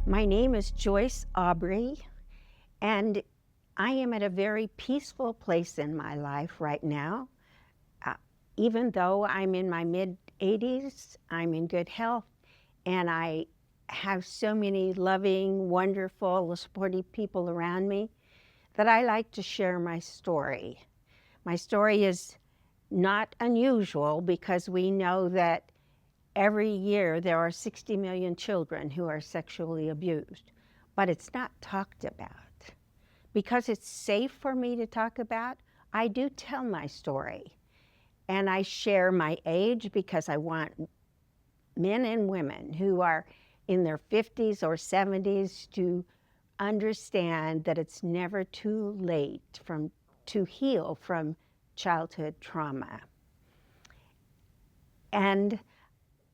My name is Joyce Aubrey, and I am at a very peaceful place in my life right now. Uh, Even though I'm in my mid-80s, I'm in good health, and I have so many loving, wonderful, supportive people around me that I like to share my story. My story is not unusual because we know that every year there are 60 million children who are sexually abused, but it's not talked about. Because it's safe for me to talk about, I do tell my story. And I share my age because I want men and women who are in their 50s or 70s to understand that it's never too late to heal from childhood trauma. And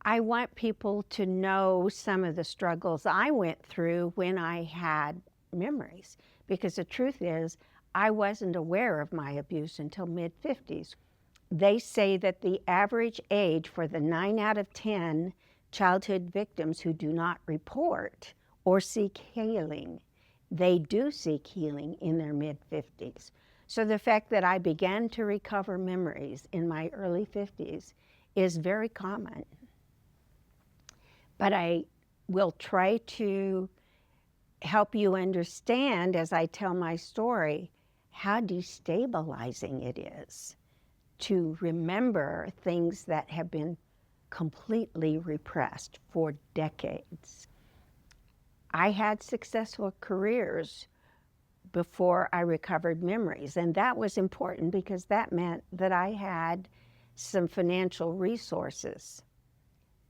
I want people to know some of the struggles I went through when I had memories, because the truth is, I wasn't aware of my abuse until mid-50s. They say that the average age for the 9 out of 10 childhood victims who do not report or seek healing, they do seek healing in their mid-50s. So the fact that I began to recover memories in my early 50s is very common. But I will try to help you understand, as I tell my story, how destabilizing it is to remember things that have been completely repressed for decades. I had successful careers before I recovered memories, and that was important because that meant that I had some financial resources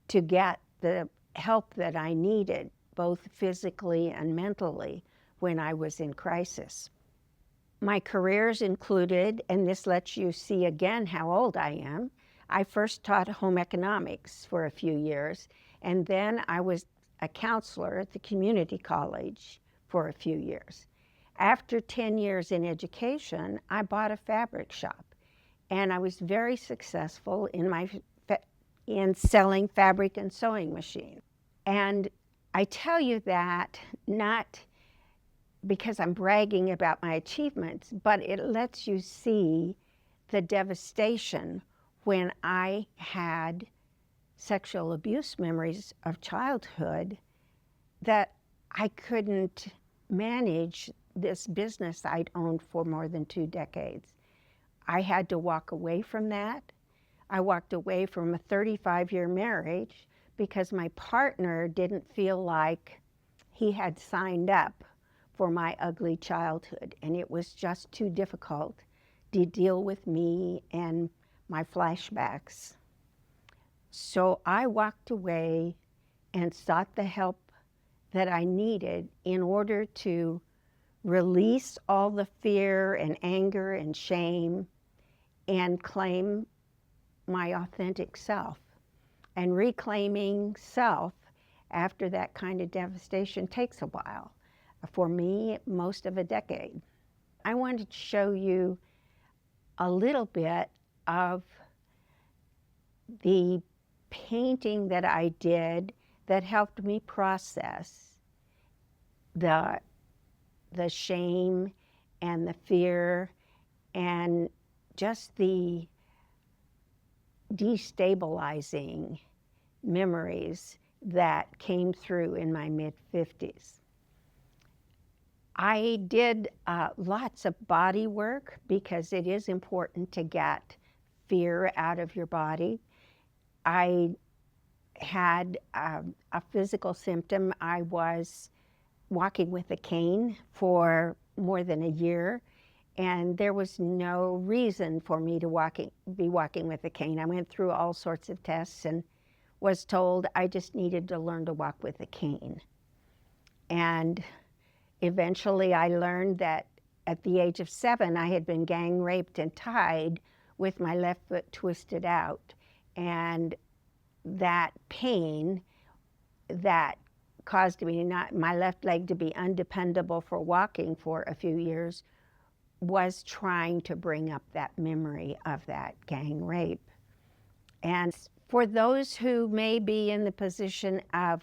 to get the help that I needed, both physically and mentally, when I was in crisis. My careers included, and this lets you see again how old I am, I first taught home economics for a few years, and then I was a counselor at the community college for a few years. After 10 years in education, I bought a fabric shop, and I was very successful in selling fabric and sewing machines. And I tell you that not because I'm bragging about my achievements, but it lets you see the devastation when I had sexual abuse memories of childhood, that I couldn't manage this business I'd owned for more than 2 decades. I had to walk away from that. I walked away from a 35-year marriage because my partner didn't feel like he had signed up for my ugly childhood, and it was just too difficult to deal with me and my flashbacks. So I walked away and sought the help that I needed in order to release all the fear and anger and shame and claim my authentic self. And reclaiming self after that kind of devastation takes a while. For me, most of a decade. I wanted to show you a little bit of the painting that I did that helped me process the shame and the fear and just the destabilizing memories that came through in my mid-50s. I did lots of body work because it is important to get fear out of your body. I had a physical symptom. I was walking with a cane for more than a year, and there was no reason for me to be walking with a cane. I went through all sorts of tests and was told I just needed to learn to walk with a cane. And eventually I learned that at the age of 7, I had been gang raped and tied with my left foot twisted out. And that pain that caused my left leg to be undependable for walking for a few years was trying to bring up that memory of that gang rape. And for those who may be in the position of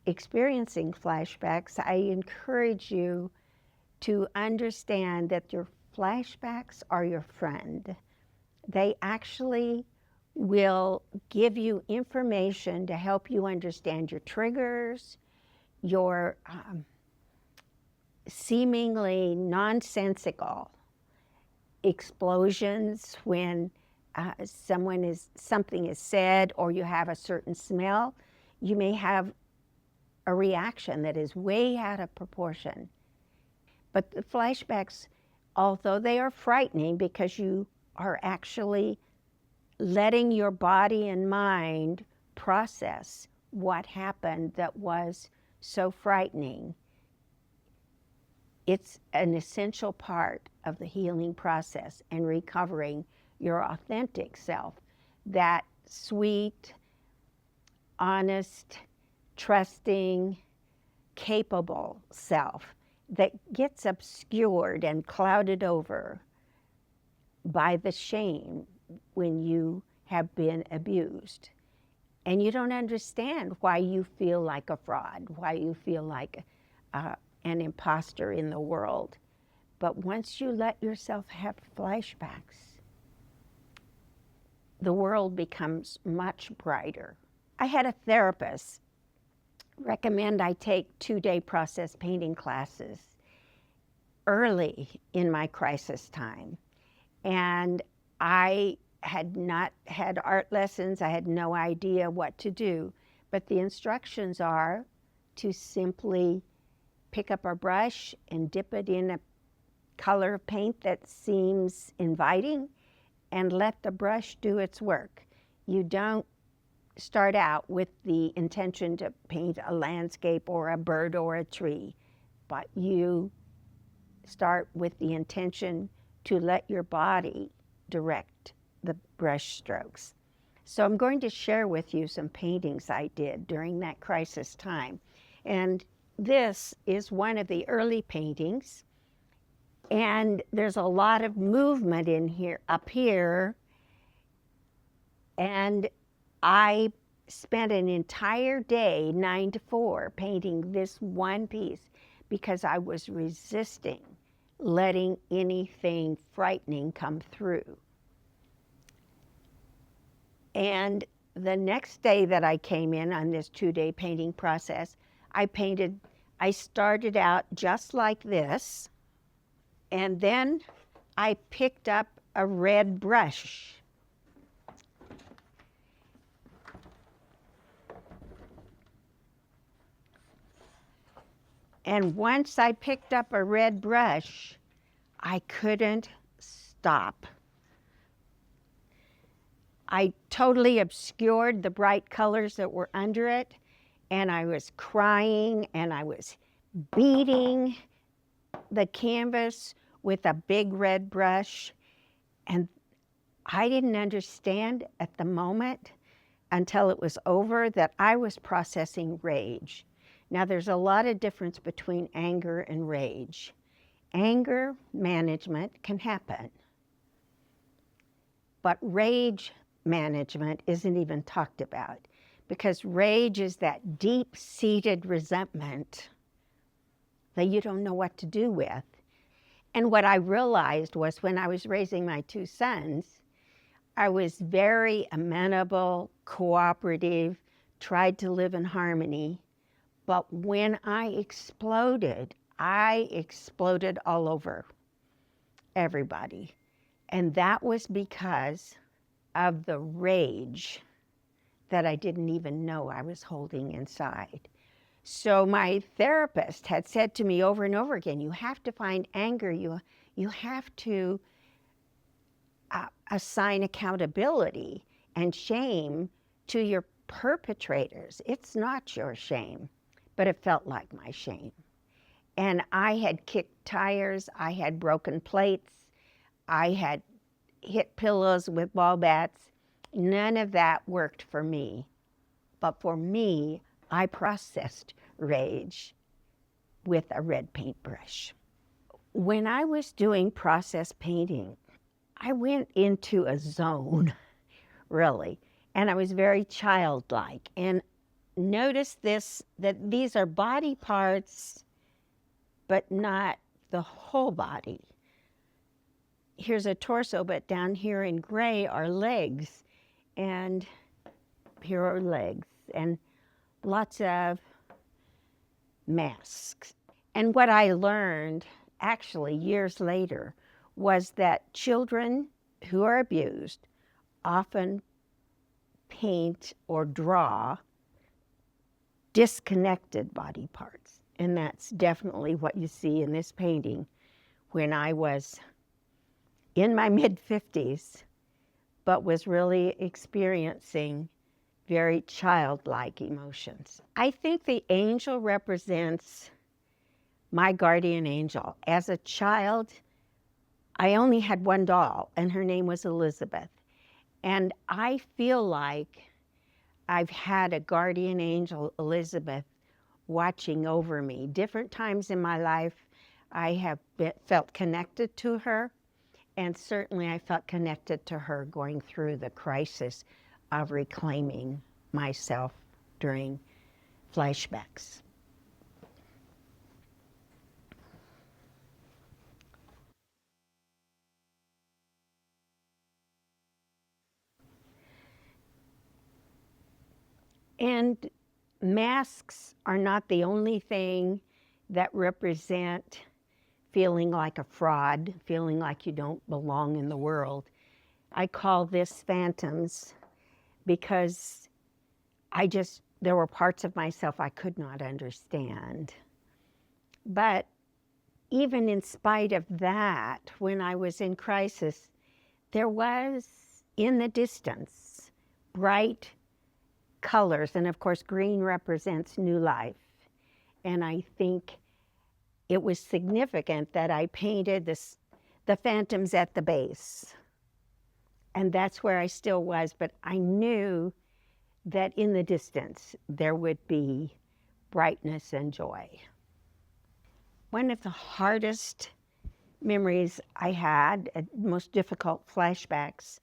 experiencing flashbacks, I encourage you to understand that your flashbacks are your friend. They actually will give you information to help you understand your triggers, your seemingly nonsensical explosions when something is said or you have a certain smell. You may have a reaction that is way out of proportion. But the flashbacks, although they are frightening because you are actually letting your body and mind process what happened that was so frightening, it's an essential part of the healing process and recovering your authentic self, that sweet, honest, trusting, capable self that gets obscured and clouded over by the shame when you have been abused. And you don't understand why you feel like a fraud, why you feel like an imposter in the world. But once you let yourself have flashbacks, the world becomes much brighter. I had a therapist recommend I take 2-day process painting classes early in my crisis time. And I had not had art lessons. I had no idea what to do. But the instructions are to simply pick up a brush and dip it in a color of paint that seems inviting and let the brush do its work. You don't start out with the intention to paint a landscape or a bird or a tree, but you start with the intention to let your body direct the brush strokes. So I'm going to share with you some paintings I did during that crisis time. And this is one of the early paintings. And there's a lot of movement in here, up here. And I spent an entire day, 9 to 4, painting this one piece because I was resisting letting anything frightening come through. And the next day that I came in on this 2-day painting process, I started out just like this, and then I picked up a red brush. And once I picked up a red brush, I couldn't stop. I totally obscured the bright colors that were under it, and I was crying, and I was beating the canvas with a big red brush. And I didn't understand at the moment until it was over that I was processing rage. Now, there's a lot of difference between anger and rage. Anger management can happen, but rage management isn't even talked about, because rage is that deep-seated resentment that you don't know what to do with. And what I realized was when I was raising my 2 sons, I was very amenable, cooperative, tried to live in harmony. But when I exploded all over everybody. And that was because of the rage that I didn't even know I was holding inside. So my therapist had said to me over and over again, you have to find anger, you have to assign accountability and shame to your perpetrators. It's not your shame, but it felt like my shame. And I had kicked tires, I had broken plates, I had hit pillows with ball bats. None of that worked for me. But for me, I processed rage with a red paintbrush. When I was doing process painting, I went into a zone, really, and I was very childlike. And notice this, that these are body parts, but not the whole body. Here's a torso, but down here in gray are legs, and here are legs, and lots of masks. And what I learned, actually years later, was that children who are abused often paint or draw disconnected body parts. And that's definitely what you see in this painting. When I was in my mid-50s, but was really experiencing very childlike emotions. I think the angel represents my guardian angel. As a child, I only had one doll, and her name was Elizabeth. And I feel like I've had a guardian angel, Elizabeth, watching over me. Different times in my life, I have felt connected to her, and certainly I felt connected to her going through the crisis of reclaiming myself during flashbacks. And masks are not the only thing that represent feeling like a fraud, feeling like you don't belong in the world. I call this phantoms because there were parts of myself I could not understand. But even in spite of that, when I was in crisis, there was in the distance bright colors, and of course green represents new life. And I think it was significant that I painted the phantoms at the base. And that's where I still was, but I knew that in the distance there would be brightness and joy. One of the hardest memories I had, most difficult flashbacks,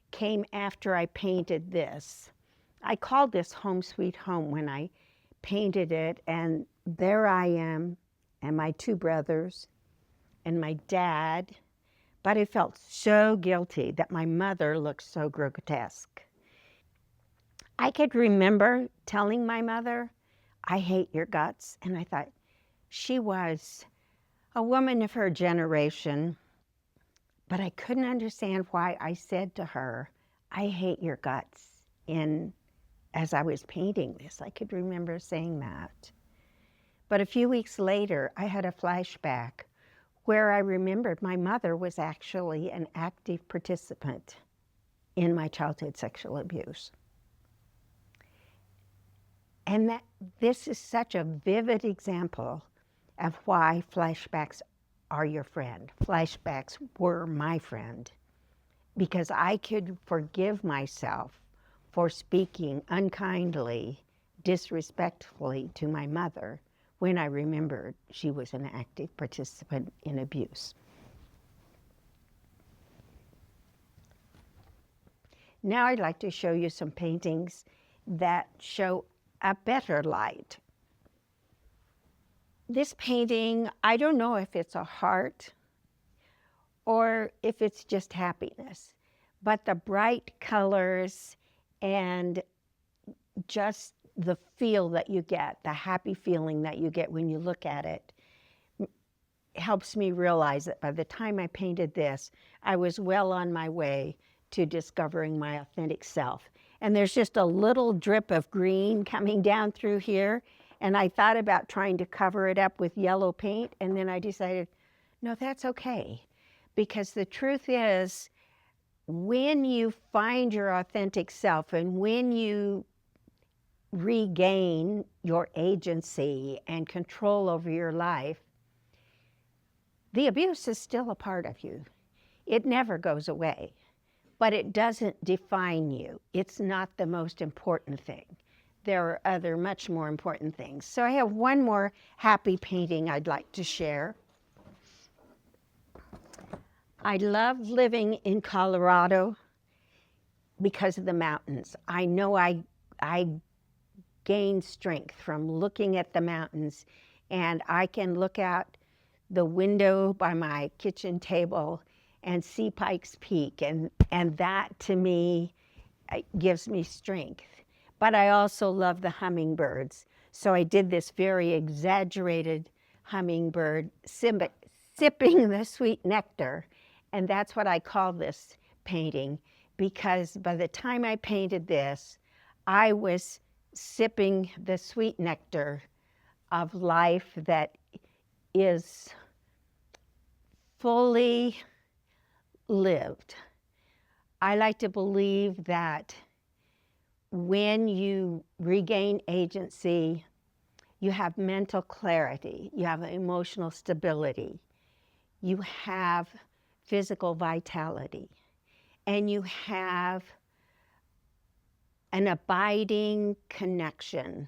came after I painted this. I called this Home Sweet Home when I painted it, and there I am, and my two brothers, and my dad, but I felt so guilty that my mother looked so grotesque. I could remember telling my mother, "I hate your guts," and I thought she was a woman of her generation, but I couldn't understand why I said to her, "I hate your guts," as I was painting this. I could remember saying that. But a few weeks later, I had a flashback where I remembered my mother was actually an active participant in my childhood sexual abuse. And this is such a vivid example of why flashbacks are your friend. Flashbacks were my friend, because I could forgive myself for speaking unkindly, disrespectfully to my mother when I remembered she was an active participant in abuse. Now I'd like to show you some paintings that show a better light. This painting, I don't know if it's a heart or if it's just happiness, but the bright colors and just the feel that you get, the happy feeling that you get when you look at it, helps me realize that by the time I painted this, I was well on my way to discovering my authentic self. And there's just a little drip of green coming down through here, and I thought about trying to cover it up with yellow paint, and then I decided, no, that's okay. Because the truth is, when you find your authentic self and when you regain your agency and control over your life, the abuse is still a part of you. It never goes away, but it doesn't define you. It's not the most important thing. There are other much more important things. So I have one more happy painting I'd like to share. I love living in Colorado because of the mountains. I know I gain strength from looking at the mountains, and I can look out the window by my kitchen table and see Pikes Peak, and that to me gives me strength. But I also love the hummingbirds. So I did this very exaggerated hummingbird sipping the sweet nectar. And that's what I call this painting, because by the time I painted this, I was sipping the sweet nectar of life that is fully lived. I like to believe that when you regain agency, you have mental clarity, you have emotional stability, you have physical vitality, and you have an abiding connection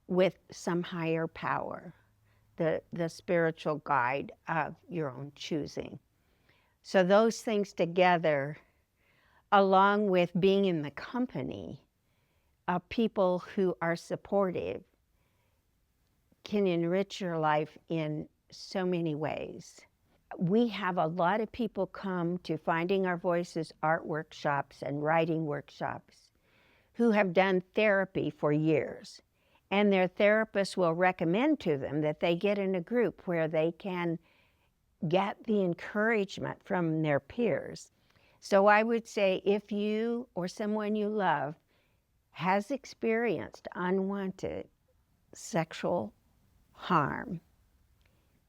with some higher power, the spiritual guide of your own choosing. So those things together, along with being in the company of people who are supportive, can enrich your life in so many ways. We have a lot of people come to Finding Our Voices art workshops and writing workshops who have done therapy for years. And their therapist will recommend to them that they get in a group where they can get the encouragement from their peers. So I would say, if you or someone you love has experienced unwanted sexual harm,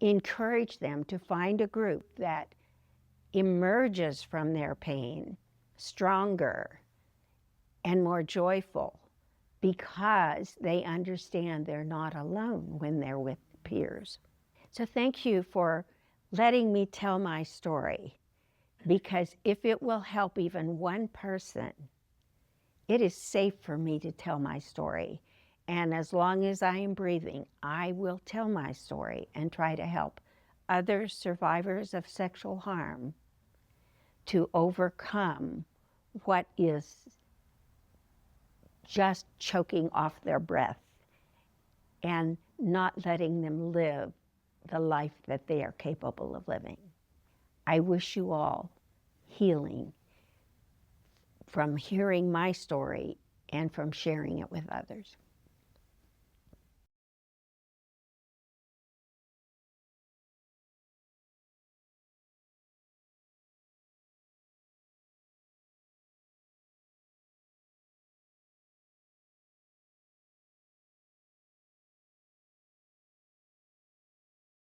encourage them to find a group that emerges from their pain stronger and more joyful, because they understand they're not alone when they're with peers. So thank you for letting me tell my story, because if it will help even one person, it is safe for me to tell my story. And as long as I am breathing, I will tell my story and try to help other survivors of sexual harm to overcome what is just choking off their breath and not letting them live the life that they are capable of living. I wish you all healing from hearing my story and from sharing it with others.